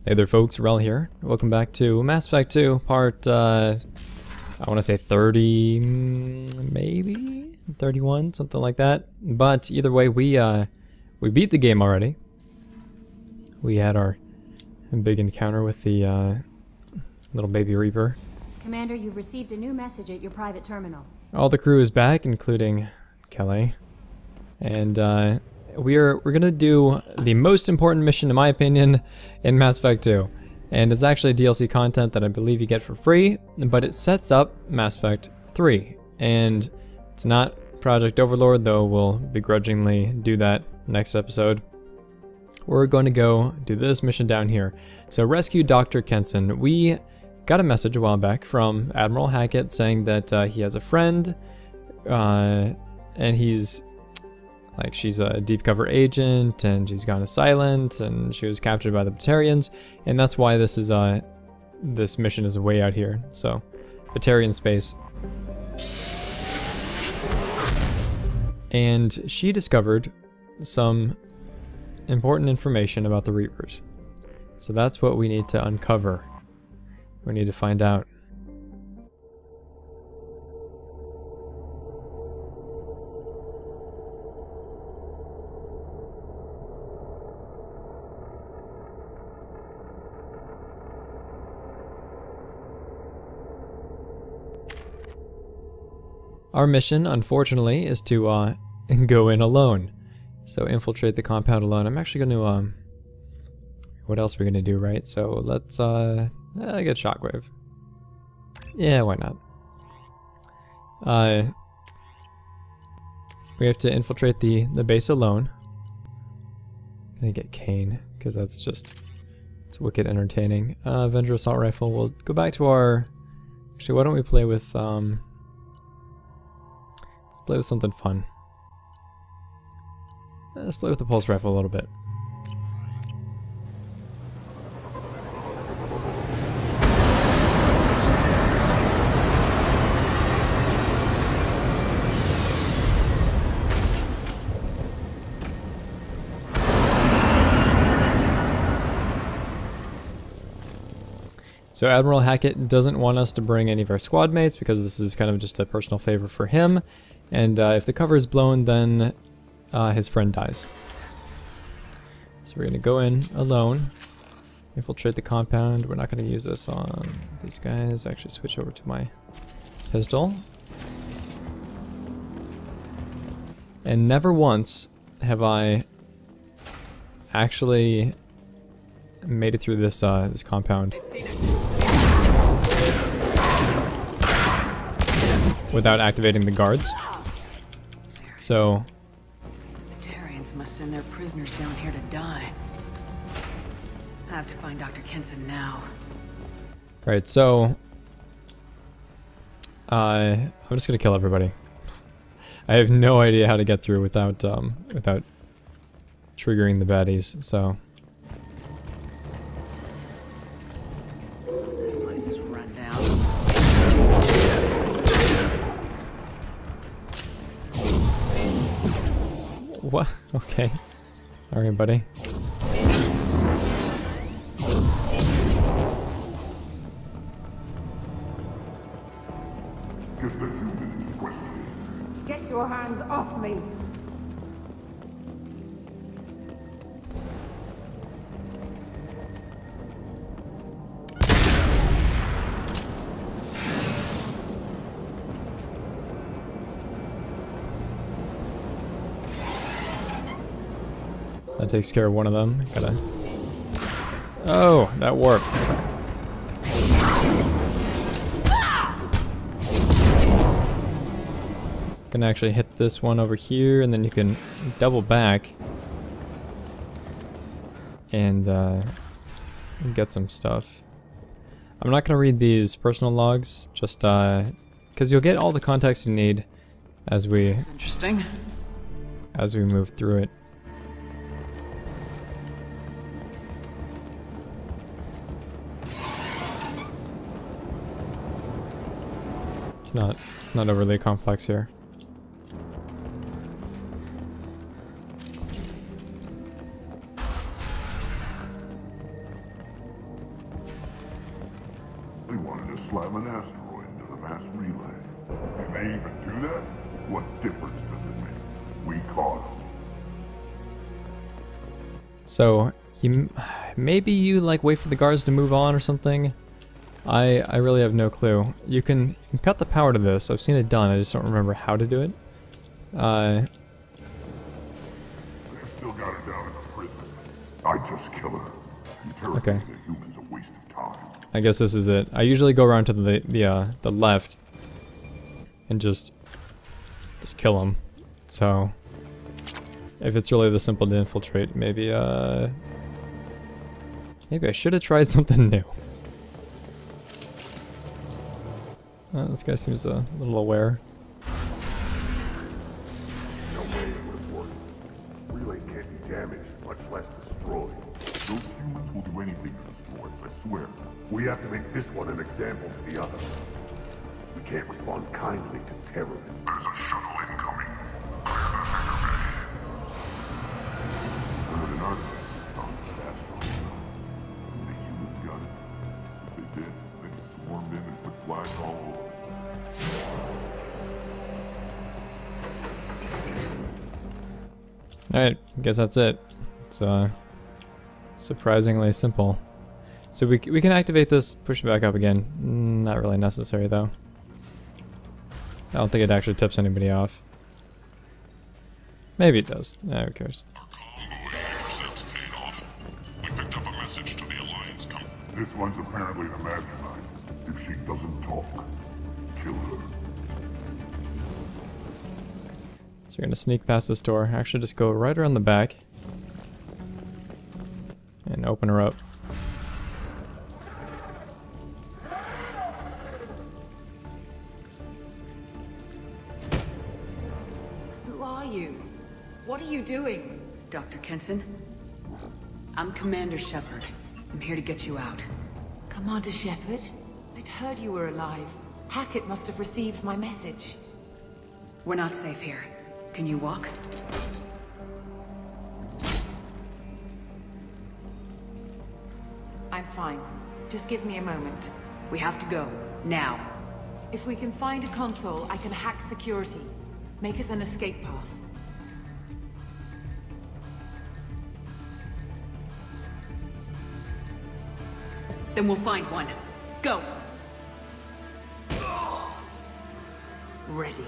Hey there folks, Wrel here. Welcome back to Mass Effect 2, part, I want to say 30, maybe? 31, something like that. But either way, we beat the game already. We had our big encounter with the little baby Reaper. Commander, you've received a new message at your private terminal. All the crew is back, including Kelly. And we're gonna do the most important mission, in my opinion, in Mass Effect 2. And it's actually DLC content that I believe you get for free, but it sets up Mass Effect 3. And it's not Project Overlord, though we'll begrudgingly do that next episode. We're going to go do this mission down here. So rescue Dr. Kenson. We got a message a while back from Admiral Hackett saying that he has a friend, and he's like, she's a deep cover agent, and she's gone silent, and she was captured by the Batarians, and that's why this is this mission is way out here. So, Batarian space. And she discovered some important information about the Reapers. So that's what we need to uncover. We need to find out. Our mission, unfortunately, is to go in alone. So infiltrate the compound alone. I'm actually going to, what else are we going to do, right? So let's get Shockwave. Yeah, why not? We have to infiltrate the base alone. I'm gonna get Kane, because that's just, it's wicked entertaining. Avenger Assault Rifle. We'll go back to our, actually, why don't we play with, let's play with something fun. Let's play with the pulse rifle a little bit. So Admiral Hackett doesn't want us to bring any of our squad mates because this is kind of just a personal favor for him. And if the cover is blown, then his friend dies. So we're going to go in alone, infiltrate the compound. We're not going to use this on these guys. Actually switch over to my pistol. And never once have I actually made it through this this compound without activating the guards. So Batarians must send their prisoners down here to die. I have to find Dr. Kenson now. Alright, so I'm just gonna kill everybody. I have no idea how to get through without without triggering the baddies, so This place is run down. what? Okay. Alright, buddy. Get your hands off me! That takes care of one of them. Gotta. Oh, that warped. Gonna actually hit this one over here, and then you can double back and get some stuff. I'm not gonna read these personal logs, just because you'll get all the context you need as we move through it. It's not overly complex here. slam an asteroid into the mass relay. Can they even do that? What difference does it make? We caught them. So, maybe you like wait for the guards to move on or something? I really have no clue. You can cut the power to this. I've seen it done, I just don't remember how to do it. They've still got her down in the prison. I just kill her. Okay. The humans a waste of time. I guess this is it. I usually go around to the left and just kill them. So if it's really this simple to infiltrate, maybe I should have tried something new. This guy seems a little aware. No way it would have worked. Relay can't be damaged, much less destroyed. Those humans will do anything to destroy it, I swear. We have to make this one an example to the others. We can't respond kindly to terrorists. There's a shuttle incoming. An artifact on the asteroid. The humans got it. If they did, they'd swarmed in and put flags all over. Alright, I guess that's it. It's surprisingly simple. So we can activate this, push it back up again. Not really necessary though. I don't think it actually tips anybody off. Maybe it does. Who cares? This one's apparently the mastermind. If she doesn't talk, kill her. So you're gonna sneak past this door. Actually, just go right around the back and open her up. Who are you? What are you doing? Dr. Kenson? I'm Commander Shepard. I'm here to get you out. Commander Shepard? I'd heard you were alive. Hackett must have received my message. We're not safe here. Can you walk? I'm fine. Just give me a moment. We have to go. Now. If we can find a console, I can hack security. Make us an escape path. Then we'll find one. Go! Ready.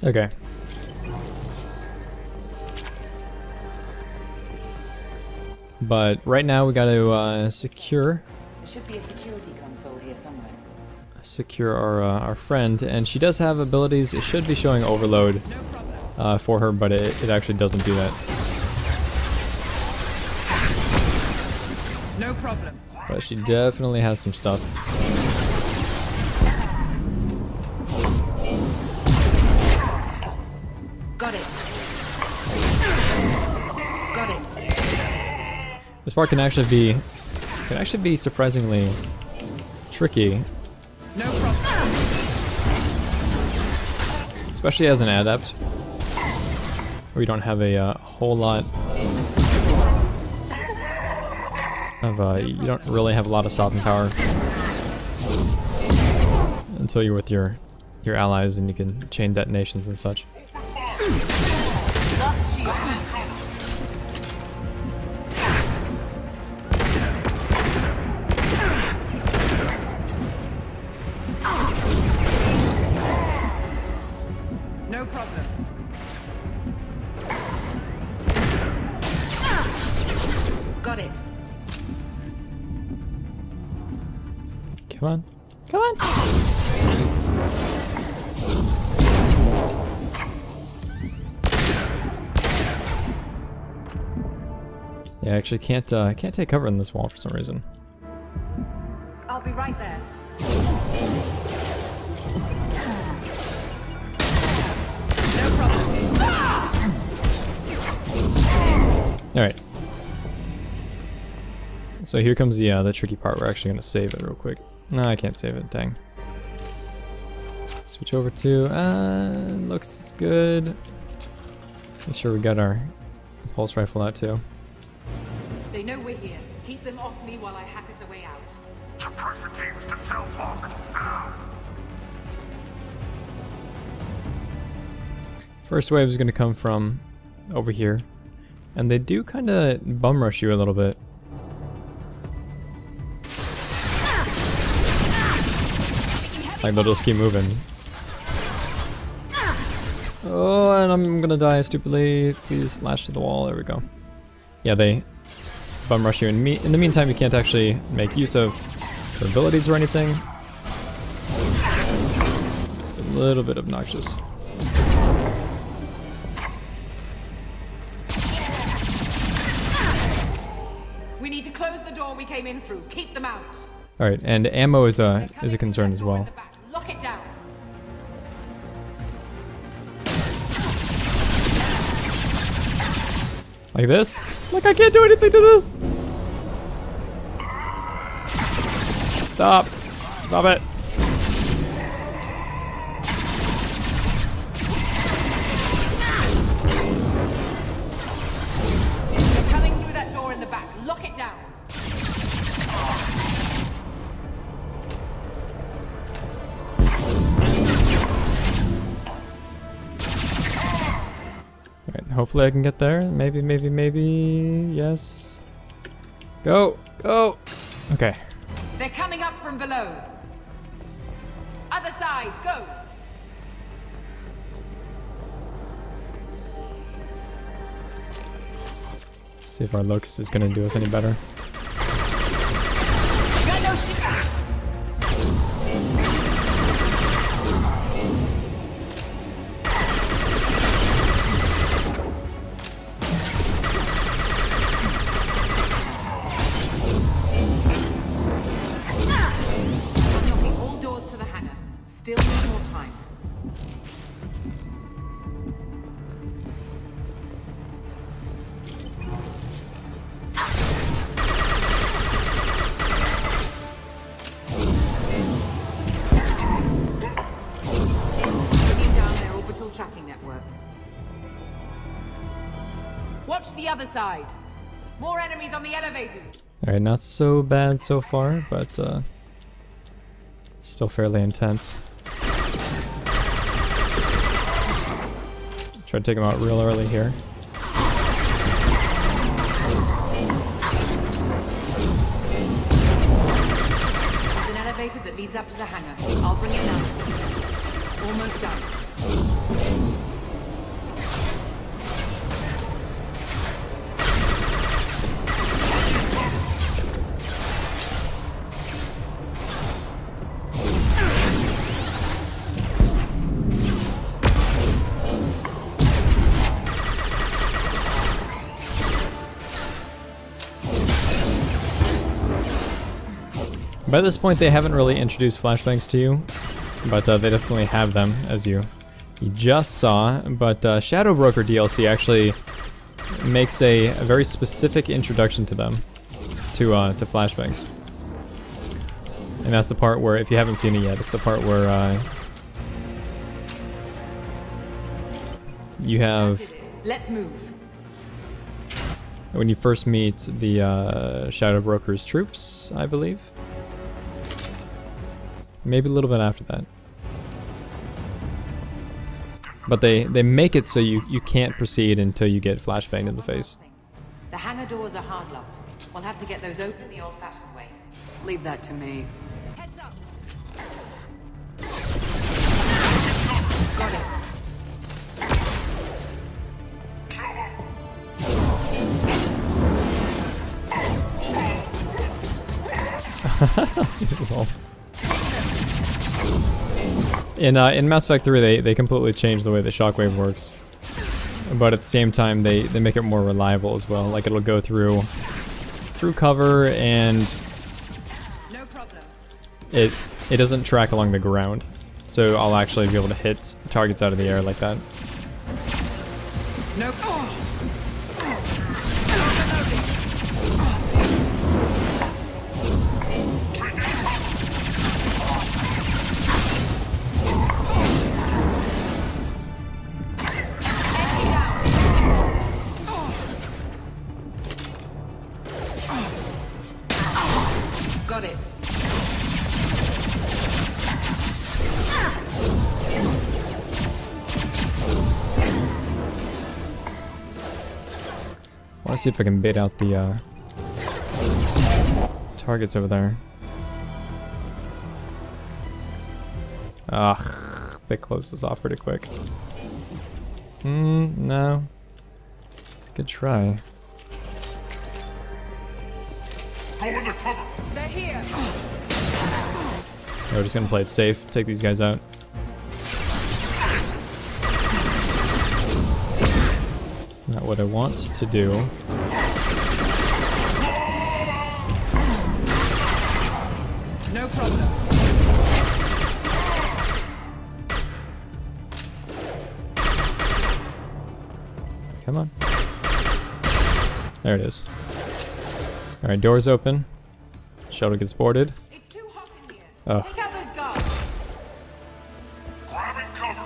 Okay. But right now we gotta secure There should be a security console here somewhere. our friend, and she does have abilities. It should be showing overload for her, but it actually doesn't do that. No problem. But she definitely has some stuff. Got it. Got it. This part can actually be surprisingly tricky. No problem. Especially as an adept, where you don't have a whole lot of, you don't really have a lot of stopping power until you're with your allies and you can chain detonations and such. No problem. Got it. Come on. Come on! Yeah, I actually can't take cover in this wall for some reason. I'll be right there. No problem. Alright. So here comes the tricky part. We're actually gonna save it real quick. No, I can't save it, dang. Switch over to, looks is good. Make sure we got our pulse rifle out too. They know we're here. Keep them off me while I hack us a way out. Suppressor teams to cell block, now! First wave is going to come from over here. And they do kind of bum rush you a little bit. Like they'll just keep moving. Oh, and I'm gonna die stupidly. Please lash to the wall. There we go. Yeah, they bum rush you. In the meantime, you can't actually make use of their abilities or anything. It's just a little bit obnoxious. We need to close the door we came in through. Keep them out. All right, and ammo is a concern as well. Lock it down. Like this? Like I can't do anything to this! Stop! Stop it! They're coming through that door in the back. Lock it down. Alright, hopefully I can get there. Maybe, yes. Go! Go! Okay. They're coming up from below. Other side, go! See if our locust is gonna do us any better. Got no shit. Unlocking all doors to the hangar. Still need more time. Bringing down their orbital tracking network. Watch the other side. More enemies on the elevators. Alright, not so bad so far, but still fairly intense. Try to take him out real early here. There's an elevator that leads up to the hangar. I'll bring it down. Almost done. By this point, they haven't really introduced flashbangs to you, but they definitely have them, as you just saw. But Shadow Broker DLC actually makes a very specific introduction to them, to flashbangs. And that's the part where, if you haven't seen it yet, it's the part where you have, Let's move. when you first meet the Shadow Broker's troops, I believe. Maybe a little bit after that. But they make it so you can't proceed until you get flashbanged in the face. The hangar doors are hard locked. We'll have to get those open the old-fashioned way. Leave that to me. Heads up. Got it. In Mass Effect 3, they completely changed the way the shockwave works, but at the same time they make it more reliable as well. Like it'll go through cover, and No problem. it doesn't track along the ground, so I'll actually be able to hit targets out of the air like that. No. Got it. I want to see if I can bait out the targets over there. Ugh, they closed us off pretty quick. No. It's a good try. They're here. We're just gonna play it safe, take these guys out. Not what I want to do. No problem. Come on. There it is. Alright, doors open. Shuttle gets boarded. It's too hot in here. Ugh. Take out those guards. Grabbing cover.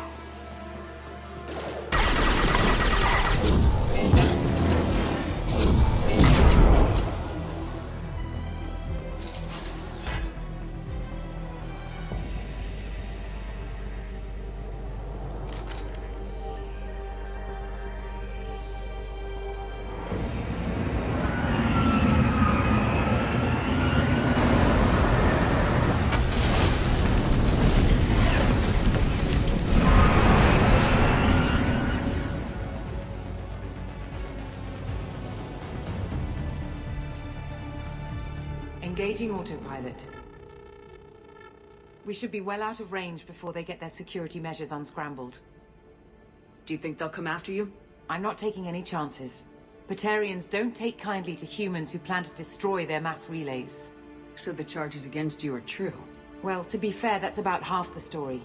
Engaging autopilot. We should be well out of range before they get their security measures unscrambled. Do you think they'll come after you? I'm not taking any chances. Batarians don't take kindly to humans who plan to destroy their mass relays. So the charges against you are true. Well, to be fair, that's about half the story.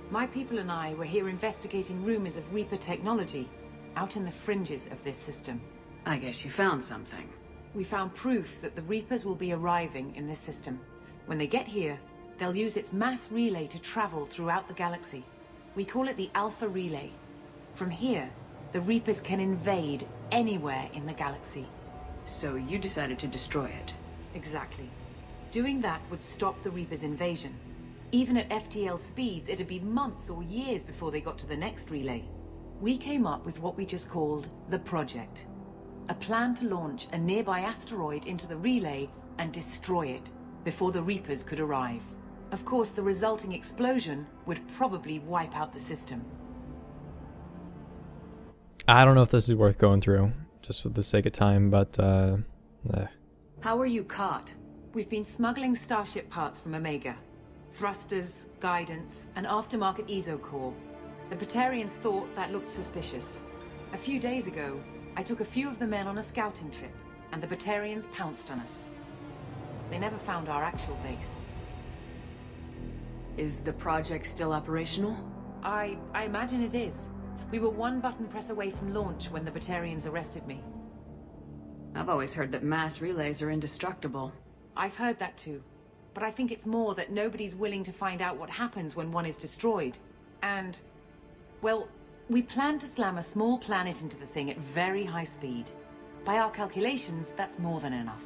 My people and I were here investigating rumors of Reaper technology, out in the fringes of this system. I guess you found something. We found proof that the Reapers will be arriving in this system. When they get here, they'll use its mass relay to travel throughout the galaxy. We call it the Alpha Relay. From here, the Reapers can invade anywhere in the galaxy. So you decided to destroy it. Exactly. Doing that would stop the Reapers' invasion. Even at FTL speeds, it'd be months or years before they got to the next relay. We came up with what we just called the Project. A plan to launch a nearby asteroid into the relay and destroy it before the Reapers could arrive. Of course, the resulting explosion would probably wipe out the system. I don't know if this is worth going through, just for the sake of time, but How were you caught? We've been smuggling Starship parts from Omega. Thrusters, guidance, and aftermarket ESO core. The Batarians thought that looked suspicious. A few days ago, I took a few of the men on a scouting trip, and the Batarians pounced on us. They never found our actual base. Is the project still operational? I imagine it is. We were one button press away from launch when the Batarians arrested me. I've always heard that mass relays are indestructible. I've heard that too. But I think it's more that nobody's willing to find out what happens when one is destroyed. And, well, we plan to slam a small planet into the thing at very high speed. By our calculations, that's more than enough.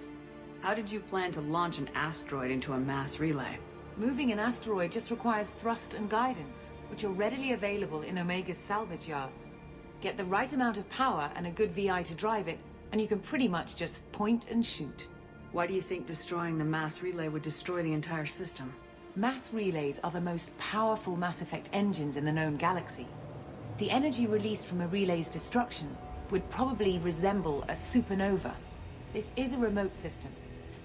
How did you plan to launch an asteroid into a mass relay? Moving an asteroid just requires thrust and guidance, which are readily available in Omega's salvage yards. Get the right amount of power and a good VI to drive it, and you can pretty much just point and shoot. Why do you think destroying the mass relay would destroy the entire system? Mass relays are the most powerful Mass Effect engines in the known galaxy. The energy released from a relay's destruction would probably resemble a supernova. This is a remote system,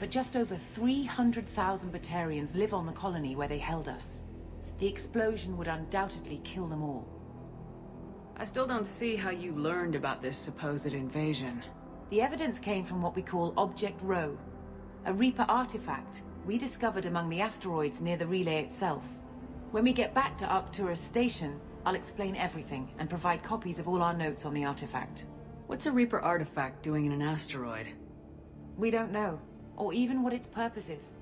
but just over 300,000 Batarians live on the colony where they held us. The explosion would undoubtedly kill them all. I still don't see how you learned about this supposed invasion. The evidence came from what we call Object Rho, a Reaper artifact we discovered among the asteroids near the relay itself. When we get back to Arcturus Station, I'll explain everything and provide copies of all our notes on the artifact. What's a Reaper artifact doing in an asteroid? We don't know, or even what its purpose is.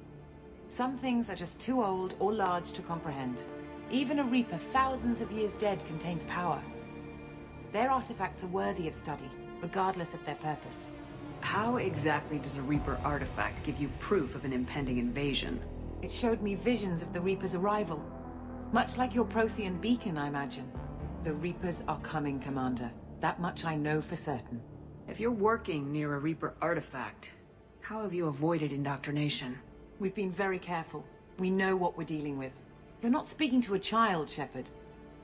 Some things are just too old or large to comprehend. Even a Reaper thousands of years dead contains power. Their artifacts are worthy of study, regardless of their purpose. How exactly does a Reaper artifact give you proof of an impending invasion? It showed me visions of the Reaper's arrival. Much like your Prothean beacon, I imagine. The Reapers are coming, Commander. That much I know for certain. If you're working near a Reaper artifact, how have you avoided indoctrination? We've been very careful. We know what we're dealing with. You're not speaking to a child, Shepard.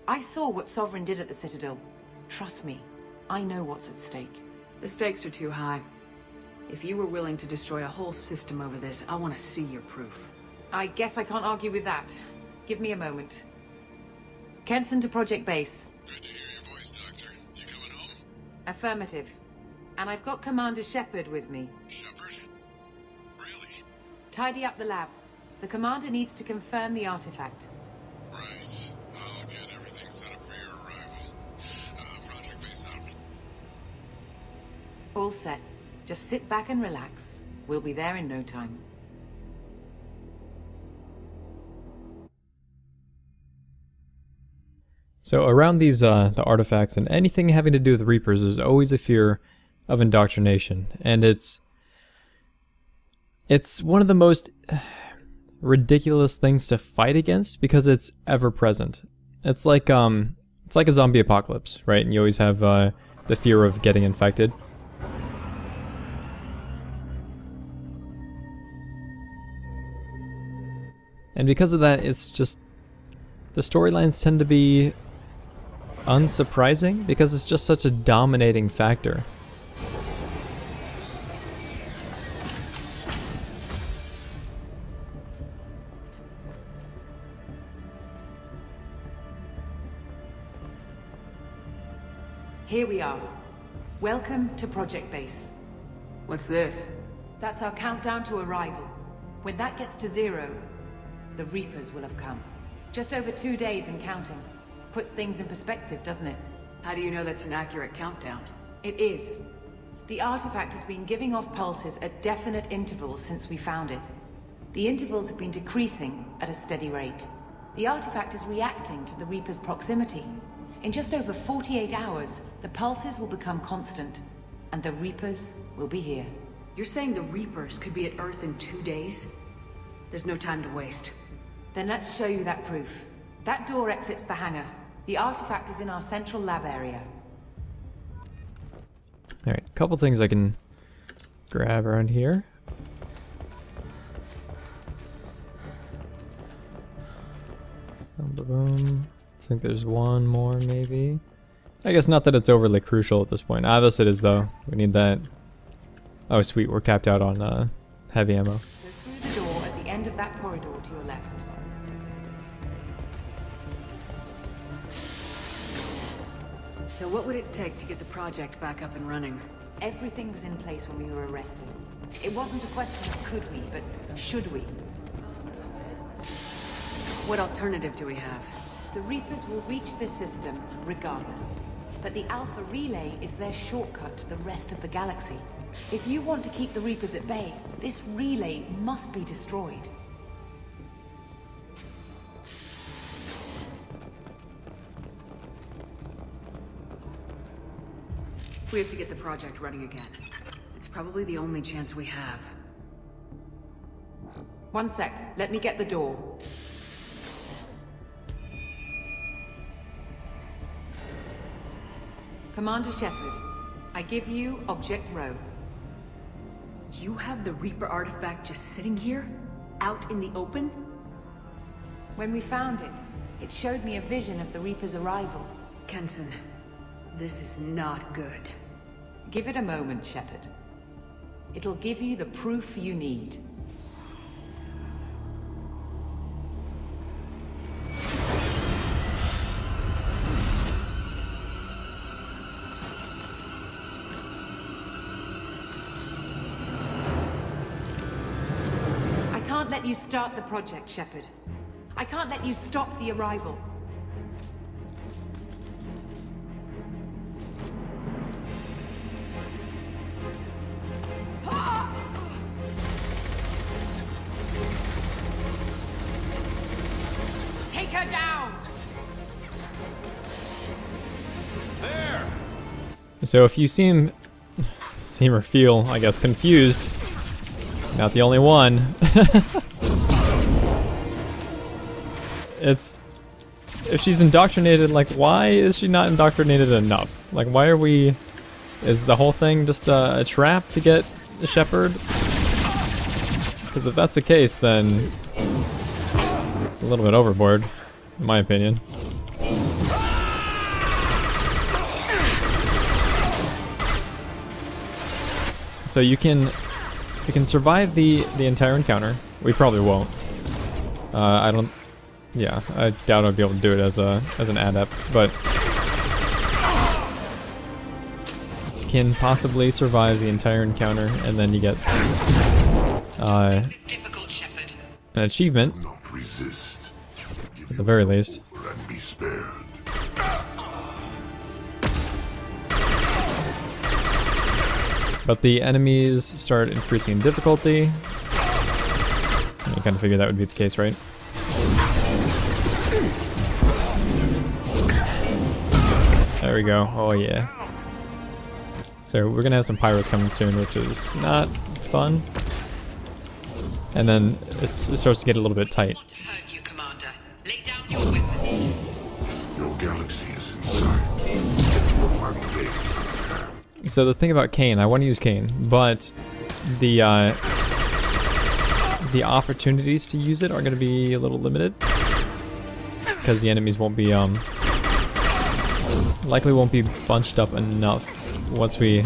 I saw what Sovereign did at the Citadel. Trust me, I know what's at stake. The stakes are too high. If you were willing to destroy a whole system over this, I want to see your proof. I guess I can't argue with that. Give me a moment. Kenson to Project Base. Good to hear your voice, Doctor. You coming home? Affirmative. And I've got Commander Shepard with me. Shepard? Really? Tidy up the lab. The Commander needs to confirm the artifact. Right. I'll get everything set up for your arrival. Project Base out. All set. Just sit back and relax. We'll be there in no time. So around these the artifacts and anything having to do with Reapers, there's always a fear of indoctrination, and it's one of the most ridiculous things to fight against because it's ever present. It's like a zombie apocalypse, right? And you always have the fear of getting infected. And because of that, it's just the storylines tend to be unsurprising because it's just such a dominating factor. Here we are. Welcome to Project Base. What's this? That's our countdown to arrival. When that gets to 0, the Reapers will have come. Just over 2 days and counting. Puts things in perspective, doesn't it? How do you know that's an accurate countdown? It is. The artifact has been giving off pulses at definite intervals since we found it. The intervals have been decreasing at a steady rate. The artifact is reacting to the Reaper's proximity. In just over 48 hours, the pulses will become constant, and the Reapers will be here. You're saying the Reapers could be at Earth in 2 days? There's no time to waste. Then let's show you that proof. That door exits the hangar. The artifact is in our central lab area. Alright, a couple things I can grab around here. Boom. I think there's one more, maybe. I guess not that it's overly crucial at this point. Ah, this it is, though. We need that. Oh, sweet. We're capped out on heavy ammo. Go through the door at the end of that corridor to your left. So what would it take to get the project back up and running? Everything was in place when we were arrested. It wasn't a question of could we, but should we. What alternative do we have? The Reapers will reach this system regardless. But the Alpha Relay is their shortcut to the rest of the galaxy. If you want to keep the Reapers at bay, this relay must be destroyed. We have to get the project running again. It's probably the only chance we have. 1 sec. Let me get the door. Commander Shepard, I give you Object Rho. You have the Reaper artifact just sitting here? Out in the open? When we found it, it showed me a vision of the Reaper's arrival. Kenson, this is not good. Give it a moment, Shepard. It'll give you the proof you need. I can't let you start the project, Shepard. I can't let you stop the arrival. Take her down! So if you see seem or feel, I guess, confused. Not the only one. It's... If she's indoctrinated, like, why is she not indoctrinated enough? Like, why are we... Is the whole thing just a trap to get Shepard? Because if that's the case, then... a little bit overboard, in my opinion. So you can survive the entire encounter. We probably won't. I don't. Yeah, I doubt I'll be able to do it as an adept, but you can possibly survive the entire encounter, and then you get an achievement at the very least. But the enemies start increasing in difficulty. You kind of figured that would be the case, right? There we go. Oh yeah. So we're gonna have some pyros coming soon, which is not fun. And then it starts to get a little bit tight. So the thing about Kane, I want to use Kane, but the opportunities to use it are going to be a little limited because the enemies won't be likely won't be bunched up enough once we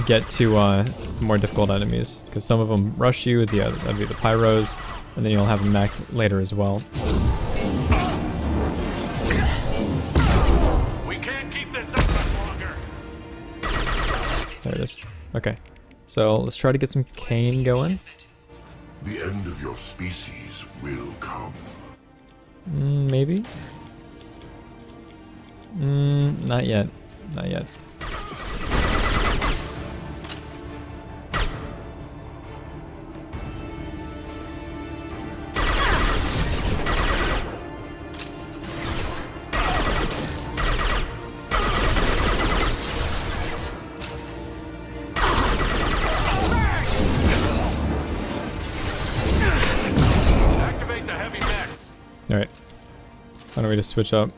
get to more difficult enemies, because some of them rush you. That'd be the pyros, and then you'll have them back later as well. There it is. Okay. So let's try to get some Kane going. The end of your species will come. Maybe? Not yet. Not yet. Alright. Why don't we just switch up?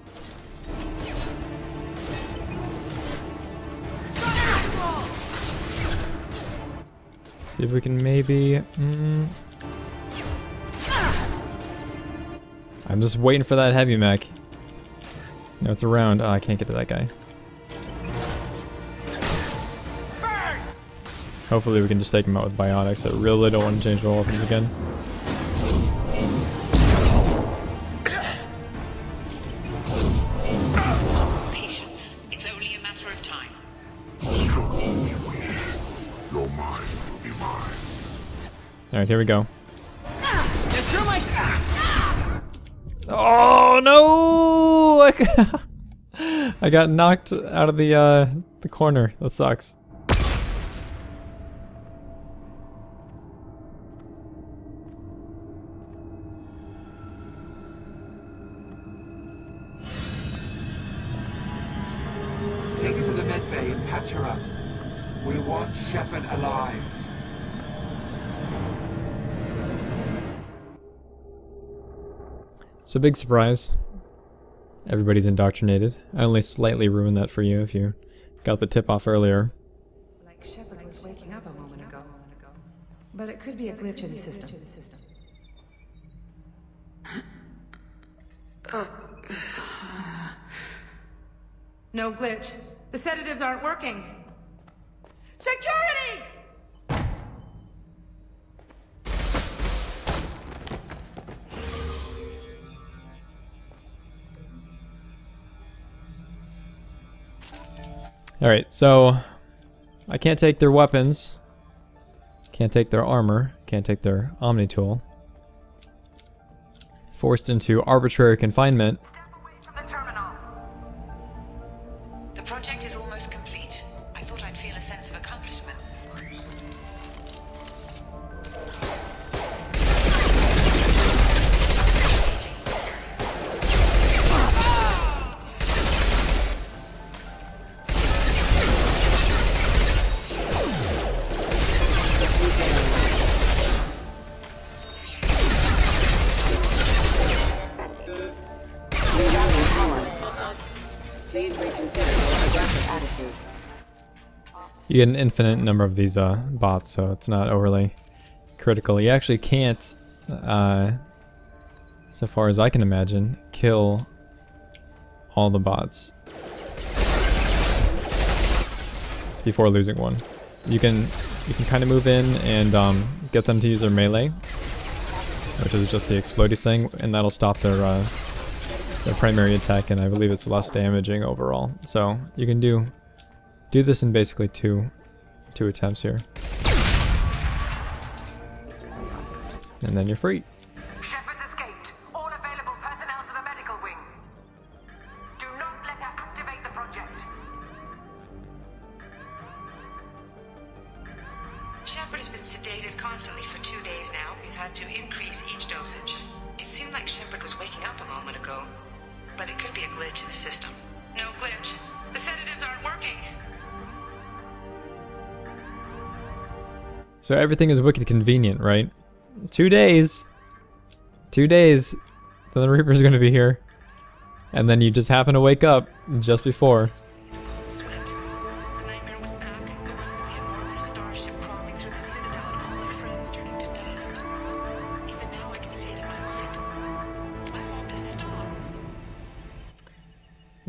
See if we can maybe... I'm just waiting for that heavy mech. No, it's around. Oh, I can't get to that guy. Hopefully we can just take him out with biotics. I really don't want to change the weapons again. Alright, here we go. Oh no! I got knocked out of the corner. That sucks. Take her to the med bay and patch her up. We want Shepard alive. So big surprise. Everybody's indoctrinated. I only slightly ruined that for you if you got the tip off earlier. Like Shepard was waking up a moment ago. But it could be a glitch in the system. No glitch. The sedatives aren't working. Security! Alright, so I can't take their weapons, can't take their armor, can't take their Omni tool. Forced into arbitrary confinement. Step away from the terminal. The project is almost complete. I thought I'd feel a sense of accomplishment. You get an infinite number of these bots, so it's not overly critical. You actually can't, so far as I can imagine, kill all the bots before losing one. You can kind of move in and get them to use their melee, which is just the explodey thing, and that'll stop their primary attack, and I believe it's less damaging overall. So you can do this in basically two attempts here, and then you're free. Shepard's escaped. All available personnel to the medical wing. Do not let her activate the project. Shepard has been sedated constantly for 2 days now. We've had to increase each dosage. It seemed like Shepard was waking up a moment ago, but it could be a glitch in the system. No glitch. The sedatives aren't working. So everything is wicked convenient, right? 2 days. 2 days. Then the Reaper's gonna be here. And then you just happen to wake up just before.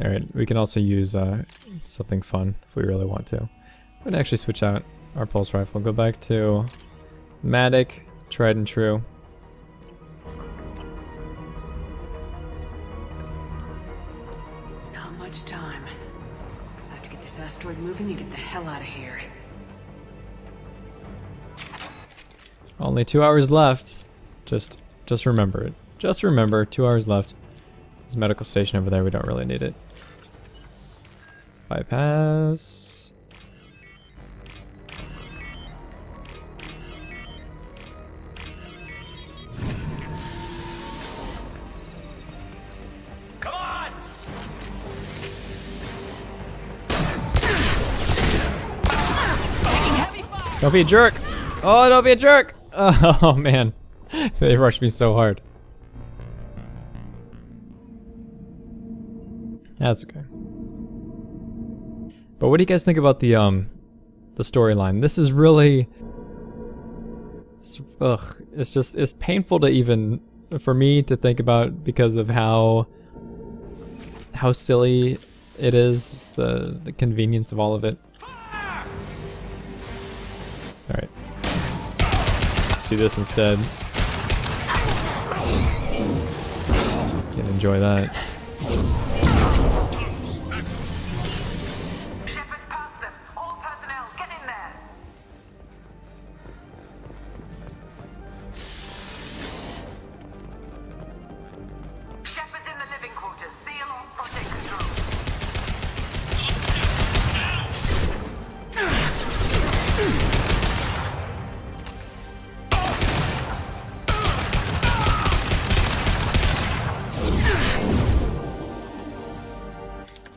Alright, we can also use something fun if we really want to. I'm gonna actually switch out our pulse rifle. Go back to Matic, tried and true. Not much time. I have to get this asteroid moving and get the hell out of here. Only 2 hours left. Just remember it. Just remember, 2 hours left. There's a medical station over there, we don't really need it. Bypass. Come on! Don't be a jerk! Oh, don't be a jerk! Oh man, they rushed me so hard. That's okay. But what do you guys think about the storyline? This is really, it's painful to even, for me to think about because of how silly it is, the convenience of all of it. Alright. Let's do this instead. Can enjoy that. Shepard's past them. All personnel, get in there. Shepard's in the living quarters. Seal off project control.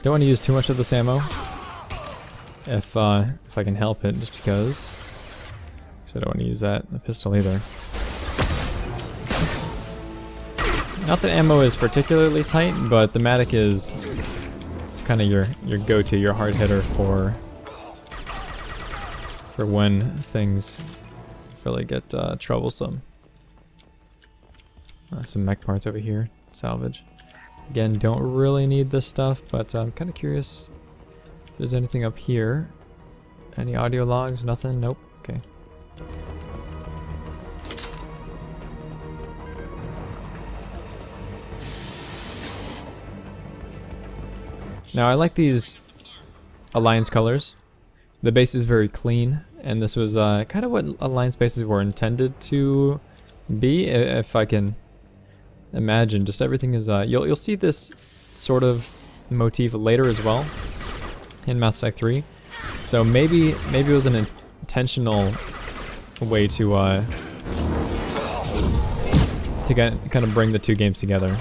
Don't want to use too much of this ammo, if I can help it, just because. So I don't want to use that in the pistol either. Not that ammo is particularly tight, but the Matic is, it's kind of your go-to, your hard hitter for when things really get troublesome. Some mech parts over here, salvage. Again, don't really need this stuff, but I'm kind of curious if there's anything up here. Any audio logs? Nothing? Nope. Okay. Now I like these Alliance colors. The base is very clean, and this was kind of what Alliance bases were intended to be, if I can imagine. Just everything is you'll see this sort of motif later as well in Mass Effect 3. So maybe it was an intentional way to kind of bring the two games together.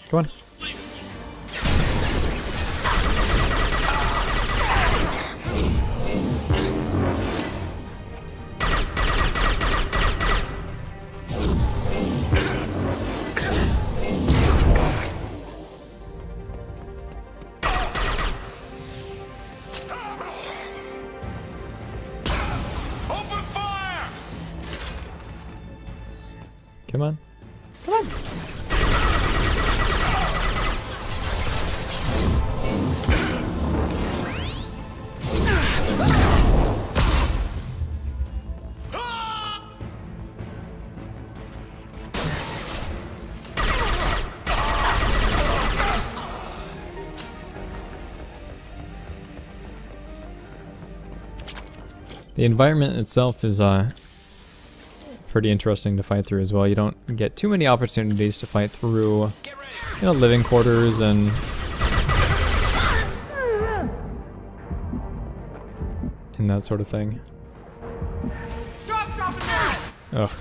Come on. Come on. Come on. The environment itself is pretty interesting to fight through as well. You don't get too many opportunities to fight through, you know, living quarters and that sort of thing. Ugh.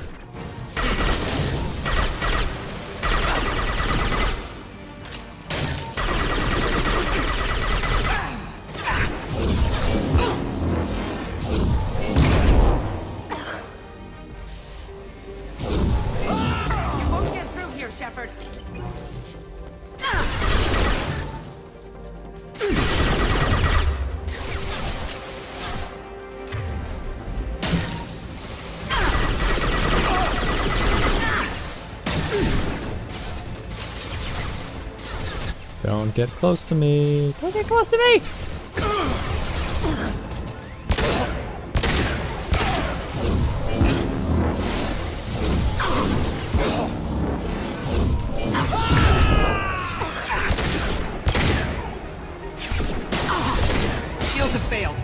Don't get close to me. Don't get close to me! Shields have failed.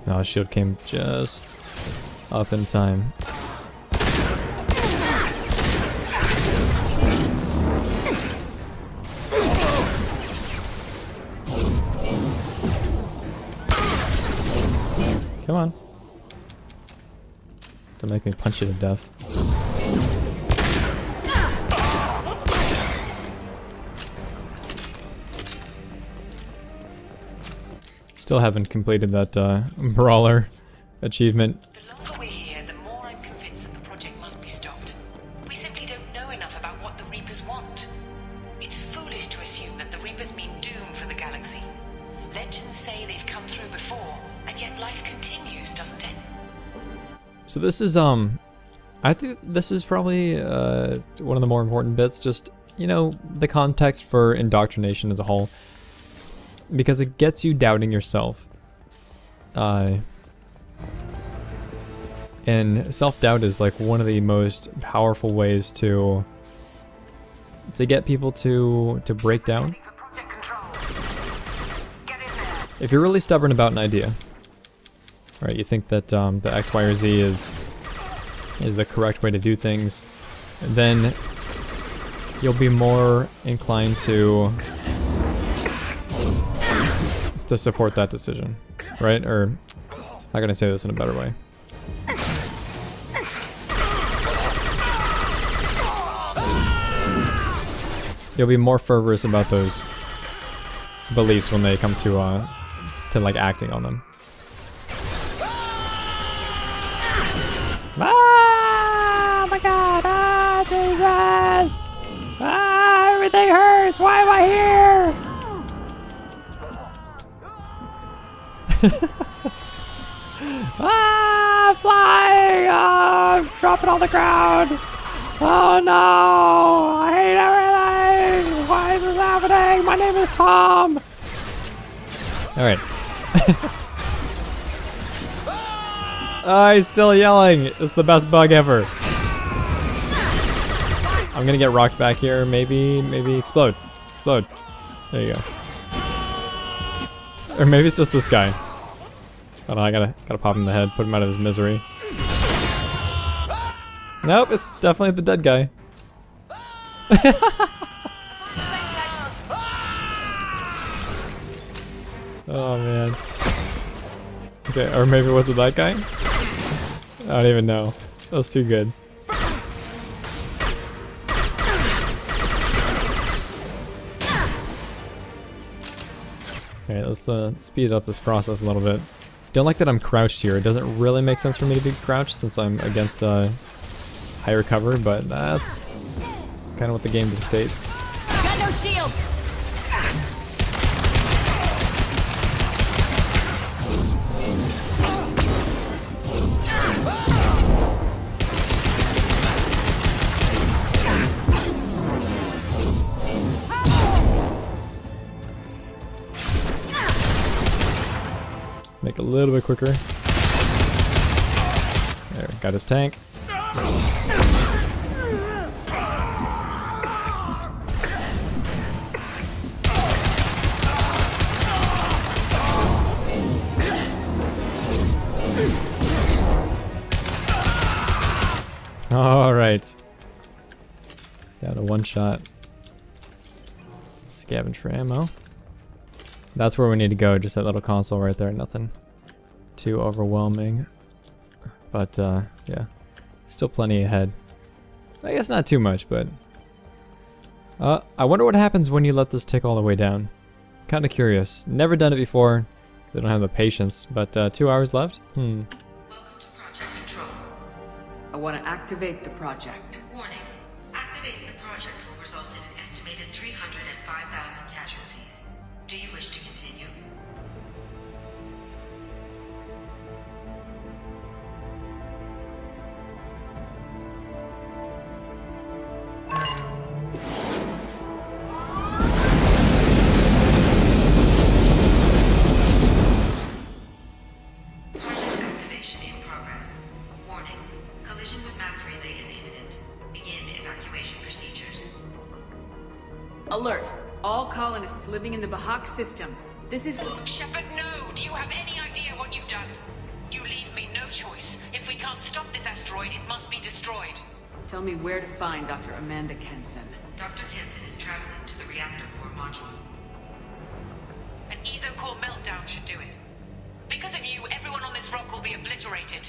No, shield came just up in time. Come on. Don't make me punch you to death. Still haven't completed that brawler achievement. The longer we're here, the more I'm convinced that the project must be stopped. We simply don't know enough about what the Reapers want. It's foolish to assume that the Reapers mean doom for the galaxy. Legends say they've come through before, and yet life continues, doesn't it? So this is I think this is probably one of the more important bits, just, you know, the context for indoctrination as a whole, because it gets you doubting yourself. And self-doubt is like one of the most powerful ways to get people to break down. If you're really stubborn about an idea, right, you think that the X, Y, or Z is the correct way to do things, then you'll be more inclined to support that decision, right? Or how can I say this in a better way? You'll be more fervorous about those beliefs when they come to like acting on them. Ah, my God! Ah, Jesus! Ah, everything hurts. Why am I here? Ah, flying! Ah, I'm dropping on the ground. Oh no! I hate everything. Why is this happening? My name is Tom. All right. Oh, he's still yelling. It's the best bug ever. I'm gonna get rocked back here. Maybe explode. Explode. There you go. Or maybe it's just this guy. I don't know, I gotta pop him in the head, put him out of his misery. Nope, it's definitely the dead guy. Oh man. Okay, or maybe was it that guy? I don't even know. That was too good. Okay, let's speed up this process a little bit. Don't like that I'm crouched here. It doesn't really make sense for me to be crouched since I'm against higher cover, but that's kind of what the game dictates. Got no shield. Make it a little bit quicker. There, got his tank. Alright. Down to one shot. Scavenge for ammo. That's where we need to go, just that little console right there. Nothing too overwhelming. But, yeah. Still plenty ahead. I guess not too much, but... I wonder what happens when you let this tick all the way down. Kinda curious. Never done it before. They don't have the patience, but 2 hours left? Welcome to Project Control. I want to activate the project. Warning. Activating the project will result in an estimated 305,000 casualties. Do you wish to continue? Project activation in progress. Warning. Collision with mass relay is imminent. Begin evacuation procedures. Alert! All colonists living in the Bahak system. This is... Shepard, no! Do you have any idea what you've done? You leave me no choice. If we can't stop this asteroid, it must be destroyed. Tell me where to find Dr. Amanda Kenson. Dr. Kenson is traveling to the reactor core module. An ESO-core meltdown should do it. Because of you, everyone on this rock will be obliterated.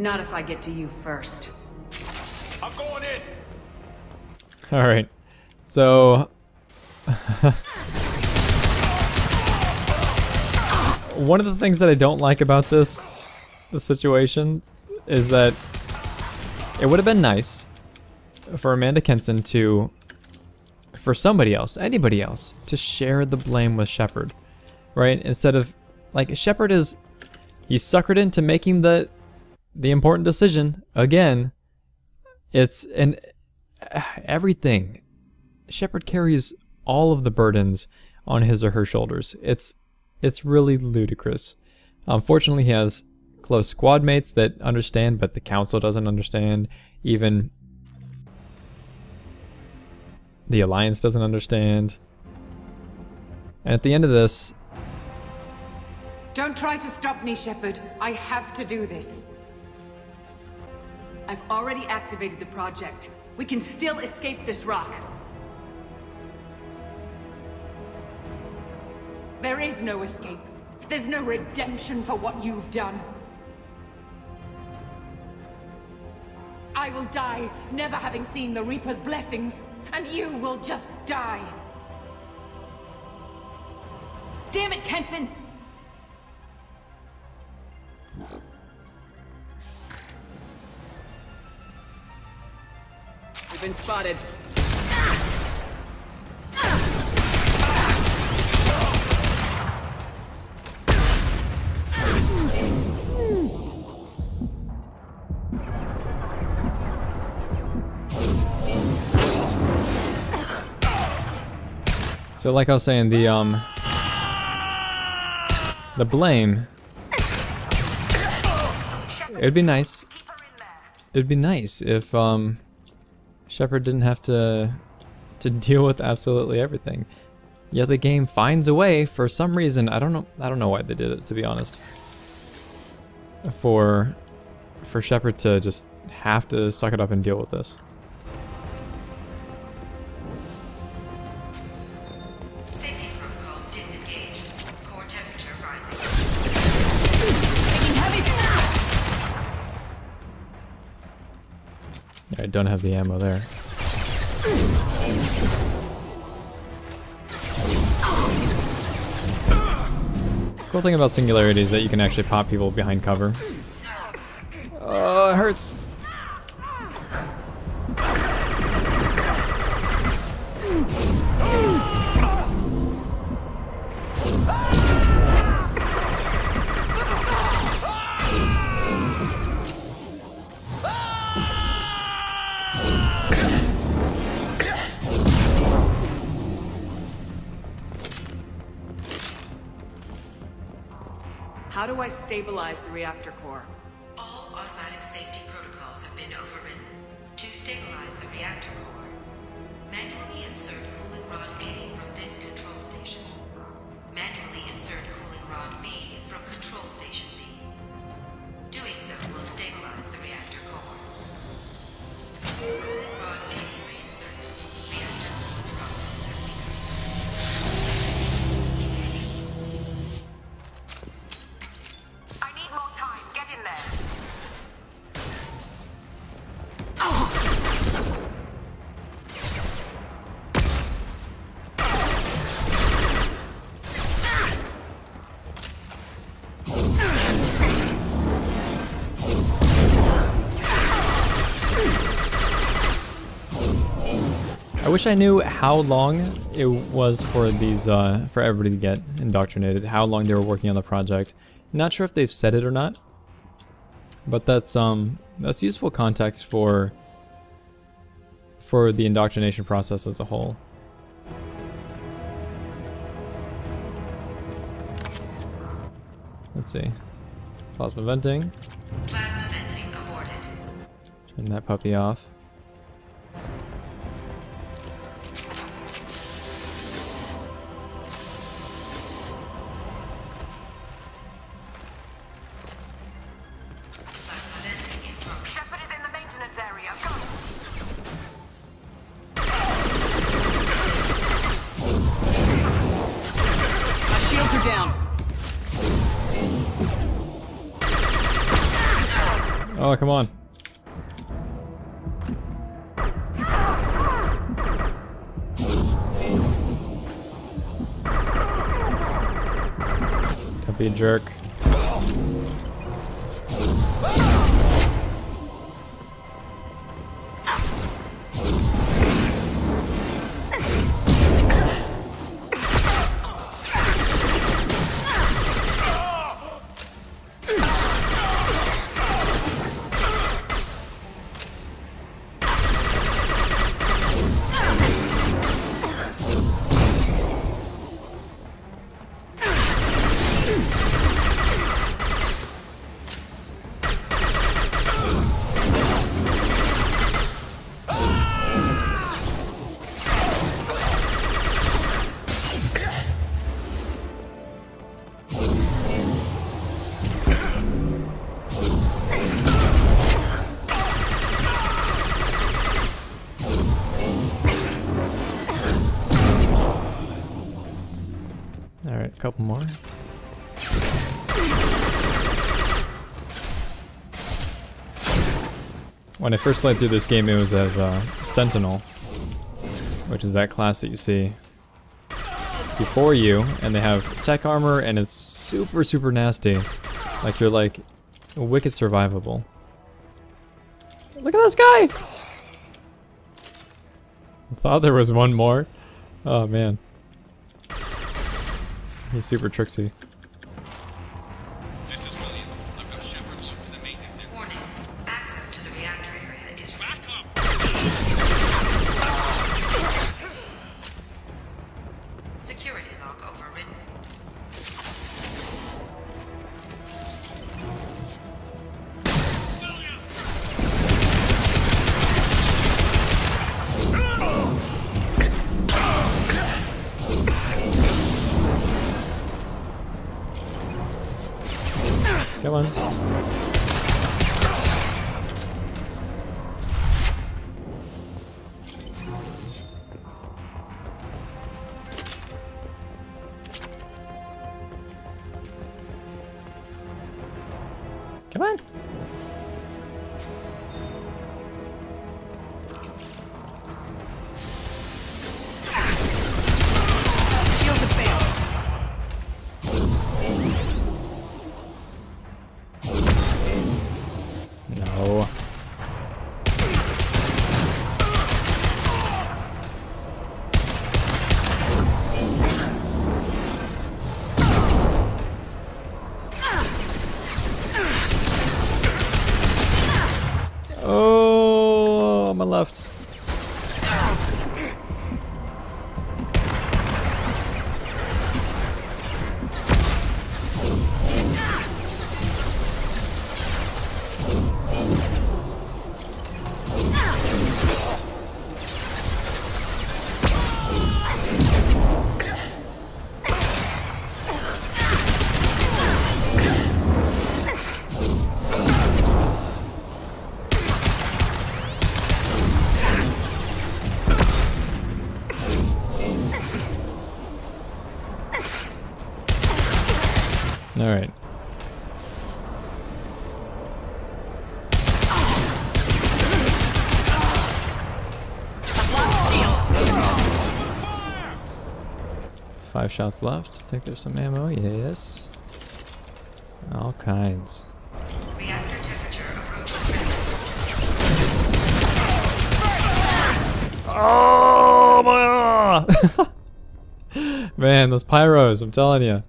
Not if I get to you first. I'm going in! Alright. So... one of the things that I don't like about this situation is that it would have been nice for Amanda Kenson to, for somebody else, anybody else, to share the blame with Shepard, right? Instead of, like, Shepard is, he suckered into making the important decision again. It's, and everything, Shepard carries all of the burdens on his or her shoulders. It's really ludicrous. Fortunately, he has close squad mates that understand, but the council doesn't understand. Even the Alliance doesn't understand. And at the end of this... Don't try to stop me, Shepard. I have to do this. I've already activated the project. We can still escape this rock. There is no escape. There's no redemption for what you've done. I will die, never having seen the Reaper's blessings, and you will just die. Damn it, Kenson! We've been spotted. So like I was saying, the blame, it'd be nice if Shepard didn't have to deal with absolutely everything. Yet the game finds a way for some reason. I don't know why they did it, to be honest. For Shepard to just have to suck it up and deal with this. Safety protocols disengaged. Core temperature rising. I don't have the ammo there. Cool thing about Singularity is that you can actually pop people behind cover. Oh, it hurts. How do I stabilize the reactor core? All automatic safety protocols have been overridden. To stabilize the reactor core, manually insert cooling rod A from this control station. Manually insert cooling rod B from control station B. Doing so will stabilize the reactor core. Cooling rod A reinserted. Reactor cooling process has begun. I need more time. Get in there. I wish I knew how long it was for these, for everybody to get indoctrinated, how long they were working on the project. Not sure if they've said it or not, but that's useful context for the indoctrination process as a whole. Let's see. Plasma venting. Plasma venting aborted. Turn that puppy off. Plasma venting in progress. Shepard is in the maintenance area. Go! My shields are down. Oh, come on. Don't be a jerk. Alright, a couple more. When I first played through this game, it was as Sentinel, which is that class that you see before you, and they have tech armor, and it's super, super nasty. Like, you're like wicked survivable. Look at this guy! I thought there was one more. Oh man. He's super tricksy. This is Williams. I've got Shepard locked in the maintenance area. Warning. Access to the reactor area is Back up! security lock overridden. Come on. Come on. Shields have failed. No. Oh, on my left. Alright. Five shots left. I think there's some ammo. Yes. All kinds. Reactor temperature approaching. Oh my! Man, those pyros! I'm telling you.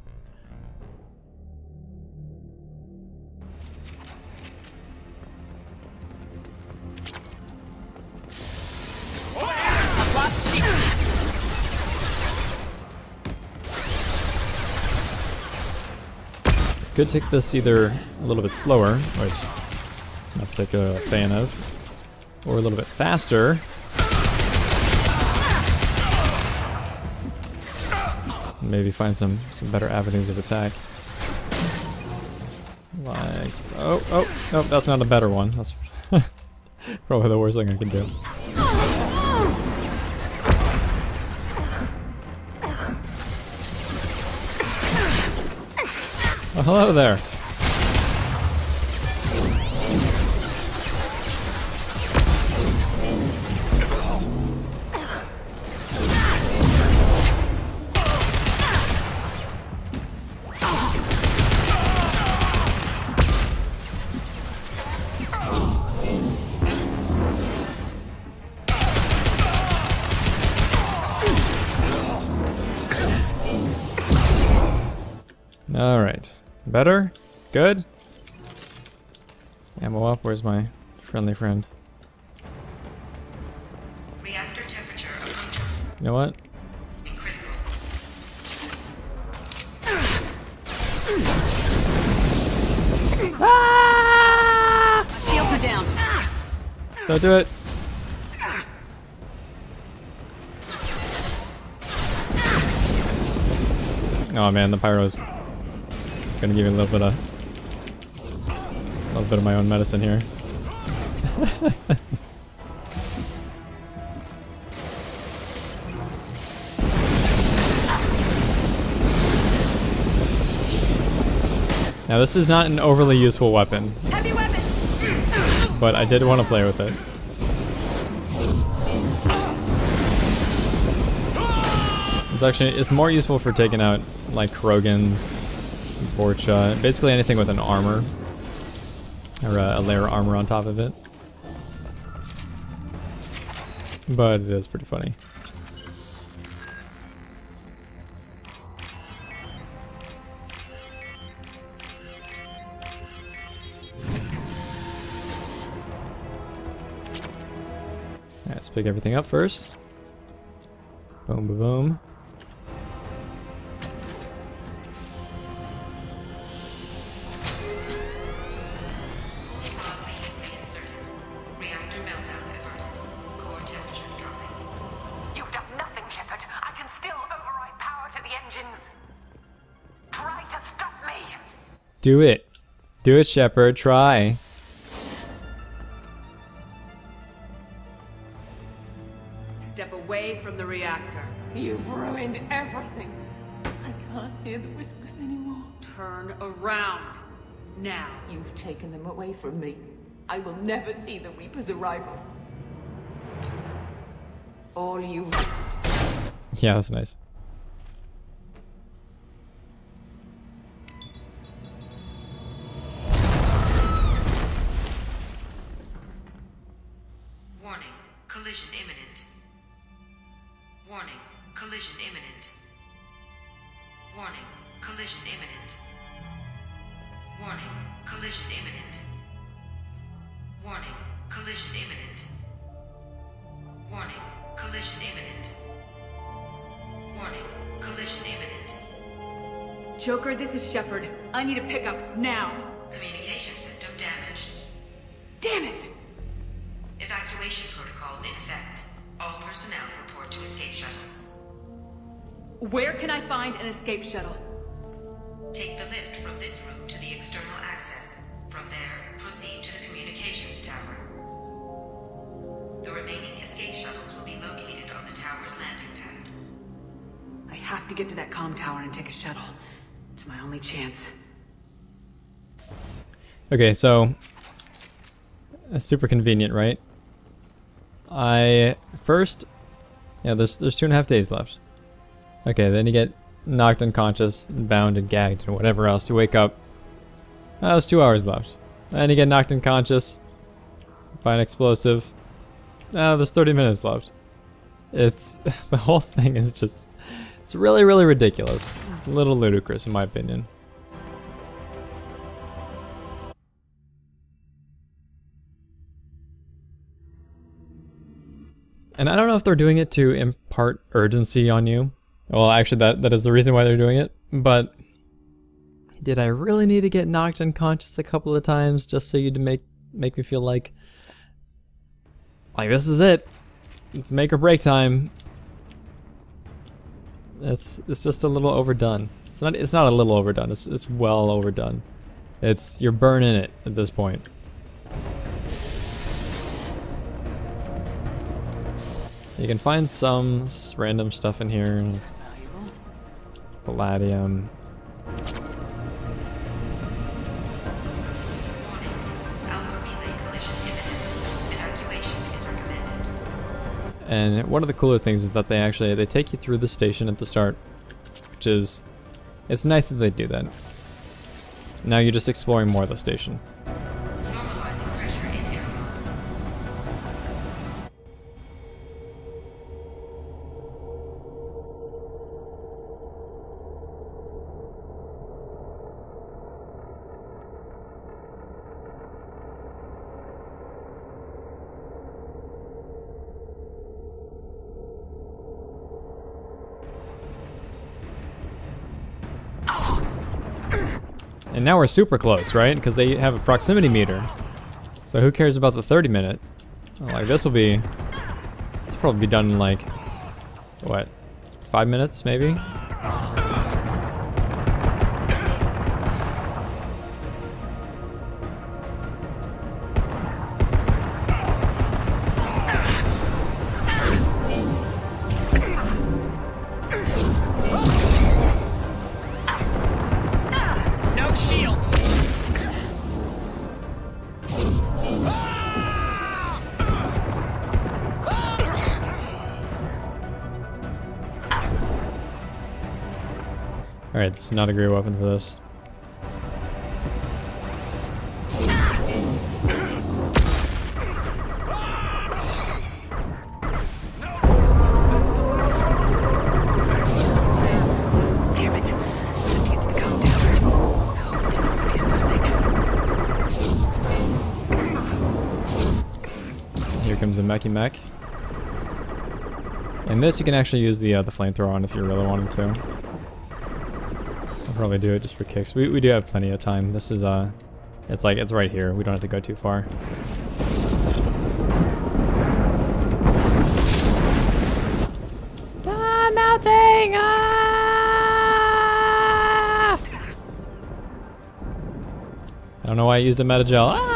Could take this either a little bit slower, which I'm not particularly a fan of, or a little bit faster. Maybe find some better avenues of attack. Like, oh, no, that's not a better one. That's probably the worst thing I can do. Oh, hello there. All right. Better? Good? Ammo up. Where's my friendly friend? Reactor temperature approaching. You know what? Critical. Shields are down. Don't do it. Oh man, the pyro's gonna give me a little bit of my own medicine here. Now this is not an overly useful weapon. Heavy weapon. But I did want to play with it. It's more useful for taking out like Krogans, Borcha, basically anything with an armor or a layer of armor on top of it. But it is pretty funny. Alright, let's pick everything up first. Boom, boom, boom. Do it. Do it, Shepard. Try. Step away from the reactor. You've ruined everything. I can't hear the whispers anymore. Turn around. Now. You've taken them away from me. I will never see the Reaper's arrival. All you wanted. Yeah, that's nice. Warning, collision imminent. Warning, collision imminent. Warning, collision imminent. Warning, collision imminent. Warning, collision imminent. Warning, collision imminent. Warning, collision imminent. Joker, this is Shepard. I need a pickup, now. Communication system damaged. Damn it! Evacuation protocols in effect. All personnel report to escape shuttles. Where can I find an escape shuttle? Take the lift from this room to the external access. From there, proceed to the communications tower. The remaining escape shuttles will be located on the tower's landing pad. I have to get to that comm tower and take a shuttle. It's my only chance. Okay, so that's super convenient, right? Yeah, there's 2.5 days left. Okay, then you get knocked unconscious, bound and gagged and whatever else. You wake up. There's 2 hours left. Then you get knocked unconscious by an explosive. There's 30 minutes left. It's the whole thing is just, it's really, really ridiculous. It's a little ludicrous in my opinion. And I don't know if they're doing it to impart urgency on you. Well, actually that is the reason why they're doing it, but did I really need to get knocked unconscious a couple of times just so you'd make me feel like this is it. It's make or break time. It's just a little overdone. It's not a little overdone. It's well overdone. You're burning it at this point. You can find some random stuff in here. Palladium. And one of the cooler things is that they take you through the station at the start, which is, it's nice that they do that. Now you're just exploring more of the station. And now we're super close, right? Because they have a proximity meter. So who cares about the 30 minutes? Like this will probably be done in like, what, 5 minutes maybe? Alright, this is not a great weapon for this. Damn it. Let's get to the com tower. I hope nobody's listening. Here comes a Mechie Mech. And this you can actually use the flamethrower on if you really wanted to. I'll probably do it just for kicks. We do have plenty of time. This is it's right here. We don't have to go too far. Ah, melting! Ah! I don't know why I used a metagel. Ah!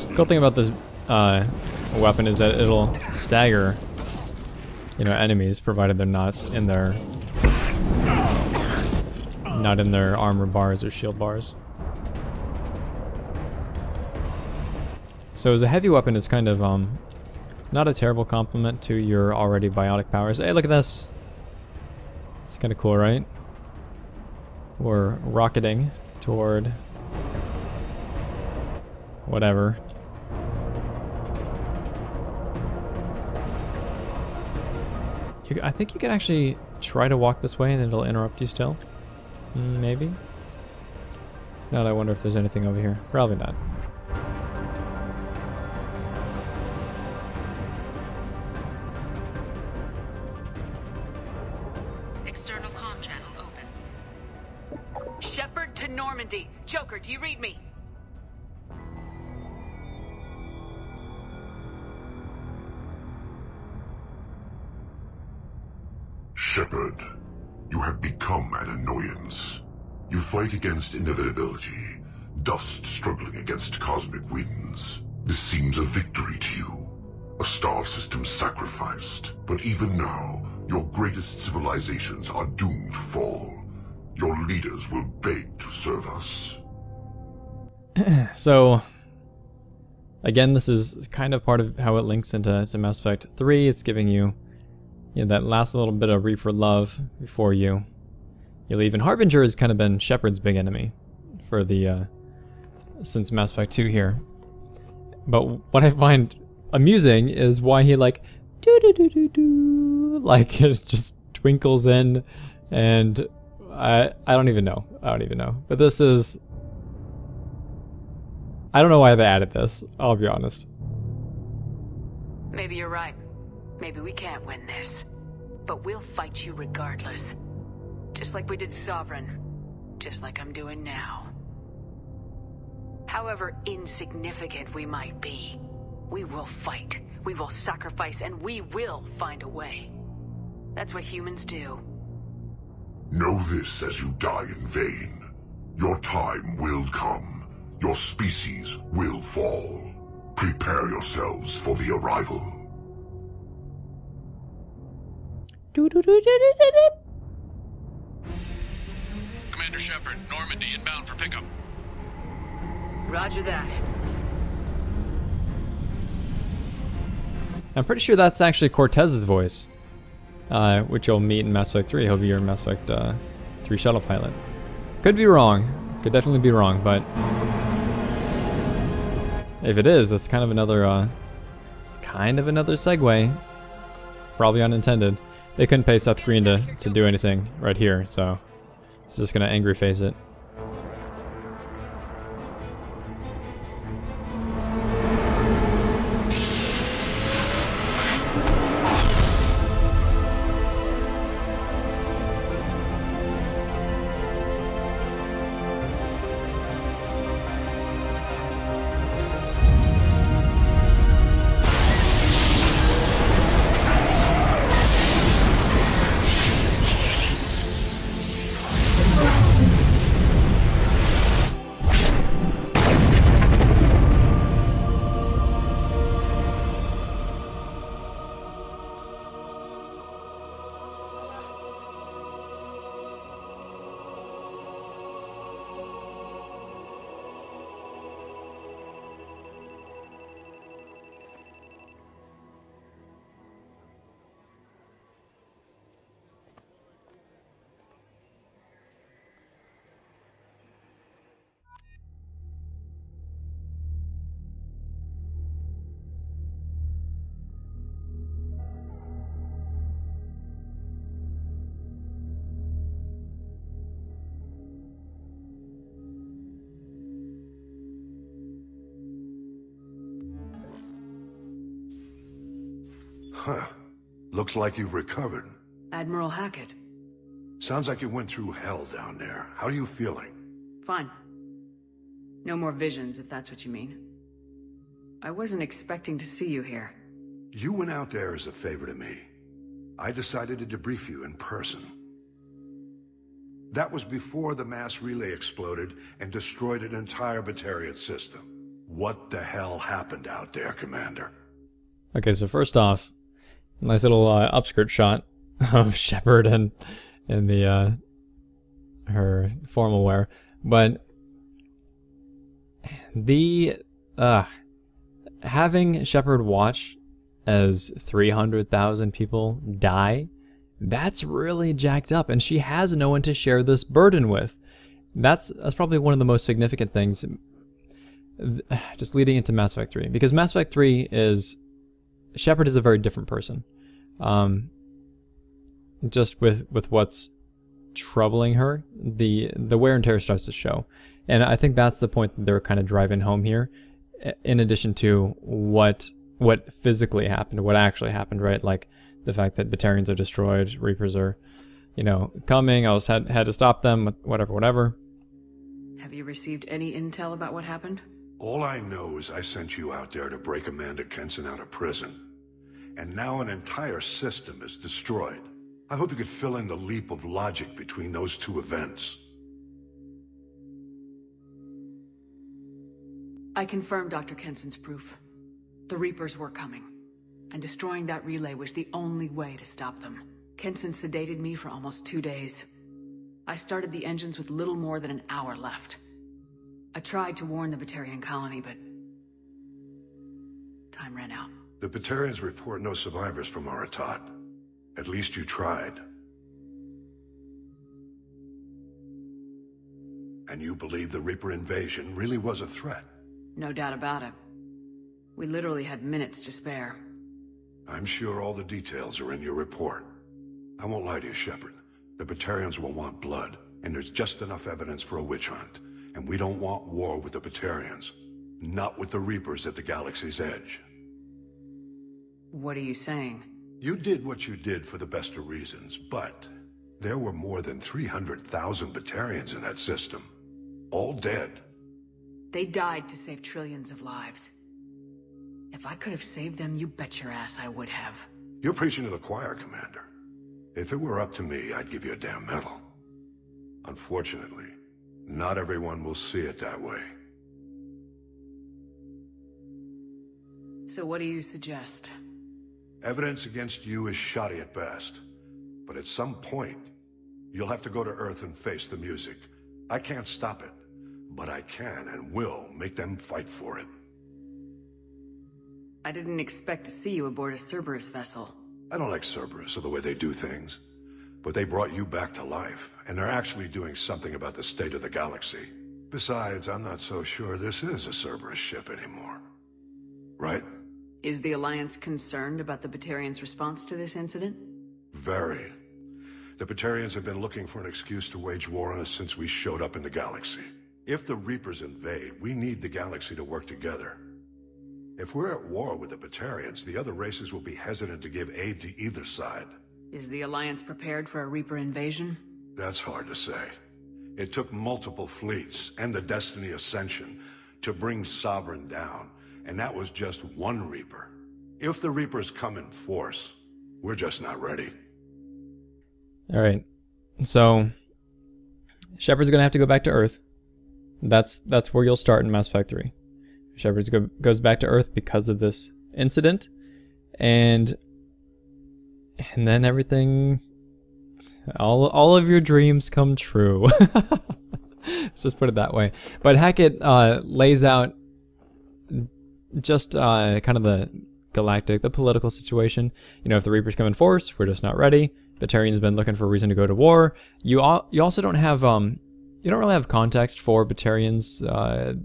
The cool thing about this weapon is that it'll stagger, enemies, provided they're not in their armor bars or shield bars. So as a heavy weapon, it's kind of it's not a terrible complement to your already biotic powers. Hey, look at this! It's kind of cool, right? We're rocketing toward whatever. I think you can actually try to walk this way and it'll interrupt you still. Maybe? Now I wonder if there's anything over here. Probably not. External comm channel open. Shepard to Normandy. Joker, do you read me? Shepard, you have become an annoyance. You fight against inevitability, Dust struggling against cosmic winds. This seems a victory to you. A star system sacrificed. But even now, your greatest civilizations are doomed to fall. Your leaders will beg to serve us. So, again, this is kind of part of how it links into Mass Effect 3. It's giving you, that last little bit of Reaper love before you leave. And Harbinger has kind of been Shepard's big enemy for the since Mass Effect 2 here. But what I find amusing is why he like do like it just twinkles in, and I don't even know. But this is, I don't know why they added this, I'll be honest. Maybe you're right. Maybe we can't win this. But we'll fight you regardless. Just like we did Sovereign. Just like I'm doing now. However insignificant we might be, we will fight, we will sacrifice, and we will find a way. That's what humans do. Know this as you die in vain. Your time will come. Your species will fall. Prepare yourselves for the arrival. Commander Shepard, Normandy inbound for pickup. Roger that. I'm pretty sure that's actually Cortez's voice, which you'll meet in Mass Effect 3. He'll be your Mass Effect 3 shuttle pilot. Could be wrong. Could definitely be wrong, but if it is, that's kind of another segue. Probably unintended. They couldn't pay Seth Green to do anything right here, so it's just gonna angry face it. Huh. Looks like you've recovered. Admiral Hackett. Sounds like you went through hell down there. How are you feeling? Fine. No more visions, if that's what you mean. I wasn't expecting to see you here. You went out there as a favor to me. I decided to debrief you in person. That was before the mass relay exploded and destroyed an entire Betrayal system. What the hell happened out there, Commander? Okay, so first off, nice little upskirt shot of Shepard and the her formal wear, but the having Shepard watch as 300,000 people die, that's really jacked up, and she has no one to share this burden with. That's probably one of the most significant things, just leading into Mass Effect 3, because Mass Effect 3 is, Shepard is a very different person. Just with what's troubling her, the wear and tear starts to show. And I think that's the point that they're kind of driving home here, in addition to what physically happened, what actually happened, right? Like the fact that Batarians are destroyed, Reapers are, coming, I had to stop them, whatever. Have you received any intel about what happened? All I know is I sent you out there to break Amanda Kenson out of prison. And now an entire system is destroyed. I hope you could fill in the leap of logic between those two events. I confirmed Dr. Kenson's proof. The Reapers were coming, and destroying that relay was the only way to stop them. Kenson sedated me for almost 2 days. I started the engines with little more than an hour left. I tried to warn the Batarian colony, but time ran out. The Batarians report no survivors from Aratat. At least you tried. And you believe the Reaper invasion really was a threat? No doubt about it. We literally had minutes to spare. I'm sure all the details are in your report. I won't lie to you, Shepard. The Batarians will want blood, and there's just enough evidence for a witch hunt. And we don't want war with the Batarians. Not with the Reapers at the galaxy's edge. What are you saying? You did what you did for the best of reasons, but there were more than 300,000 Batarians in that system. All dead. They died to save trillions of lives. If I could have saved them, you bet your ass I would have. You're preaching to the choir, Commander. If it were up to me, I'd give you a damn medal. Unfortunately, not everyone will see it that way. So what do you suggest? Evidence against you is shoddy at best. But at some point, you'll have to go to Earth and face the music. I can't stop it, but I can and will make them fight for it. I didn't expect to see you aboard a Cerberus vessel. I don't like Cerberus or the way they do things. But they brought you back to life, and they're actually doing something about the state of the galaxy. Besides, I'm not so sure this is a Cerberus ship anymore. Right? Is the Alliance concerned about the Batarians' response to this incident? Very. The Batarians have been looking for an excuse to wage war on us since we showed up in the galaxy. If the Reapers invade, we need the galaxy to work together. If we're at war with the Batarians, the other races will be hesitant to give aid to either side. Is the Alliance prepared for a Reaper invasion? That's hard to say. It took multiple fleets and the Destiny Ascension to bring Sovereign down, and that was just one Reaper. If the Reapers come in force, we're just not ready. Alright, so Shepard's gonna have to go back to Earth. That's where you'll start in Mass Effect 3. Shepard goes back to Earth because of this incident, and then everything, all of your dreams come true. Let's just put it that way. But Hackett lays out just kind of the political situation. You know, if the Reapers come in force, we're just not ready. Batarian's been looking for a reason to go to war. You also don't have you don't really have context for Batarians.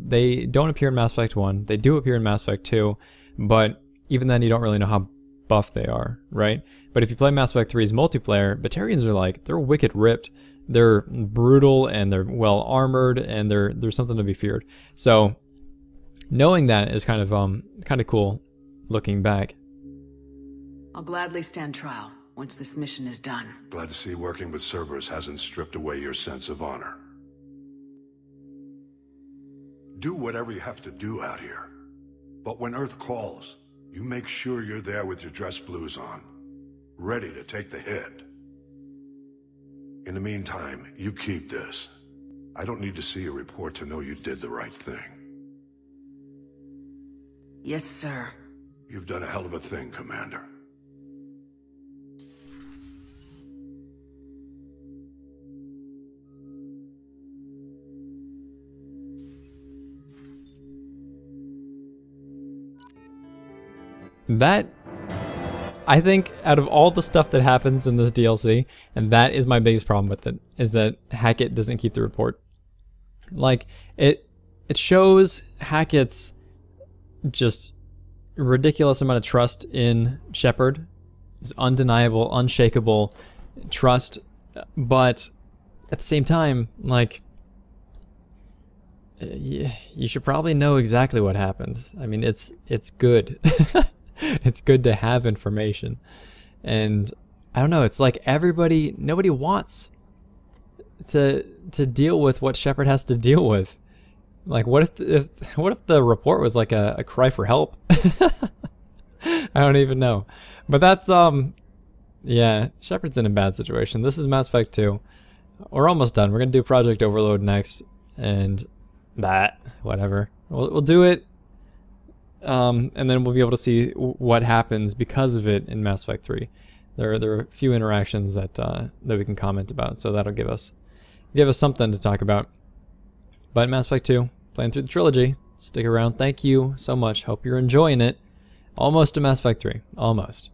They don't appear in Mass Effect 1. They do appear in Mass Effect 2, but even then you don't really know how buff they are, right? But if you play Mass Effect 3's multiplayer, Batarians are like, they're wicked ripped. They're brutal and they're well armored and they're something to be feared. So knowing that is kind of cool looking back. I'll gladly stand trial once this mission is done. Glad to see working with Cerberus hasn't stripped away your sense of honor. Do whatever you have to do out here. But when Earth calls, you make sure you're there with your dress blues on, ready to take the hit. In the meantime, you keep this. I don't need to see a report to know you did the right thing. Yes, sir. You've done a hell of a thing, Commander. That, I think, out of all the stuff that happens in this DLC, and that is my biggest problem with it, is that Hackett doesn't keep the report. Like, it shows Hackett's just ridiculous amount of trust in Shepard. It's undeniable, unshakable trust, but at the same time, like, you should probably know exactly what happened. I mean, it's good. It's good to have information. And I don't know, it's like nobody wants to deal with what Shepard has to deal with. Like, what if the report was like a cry for help? I don't even know. But that's yeah, Shepard's in a bad situation. This is Mass Effect 2. We're almost done. We're gonna do Project Overlord next, and whatever. We'll do it, and then we'll be able to see what happens because of it in Mass Effect 3. There are a few interactions that that we can comment about, so that'll give us something to talk about. But Mass Effect 2, playing through the trilogy. Stick around. Thank you so much. Hope you're enjoying it. Almost to Mass Effect 3. Almost.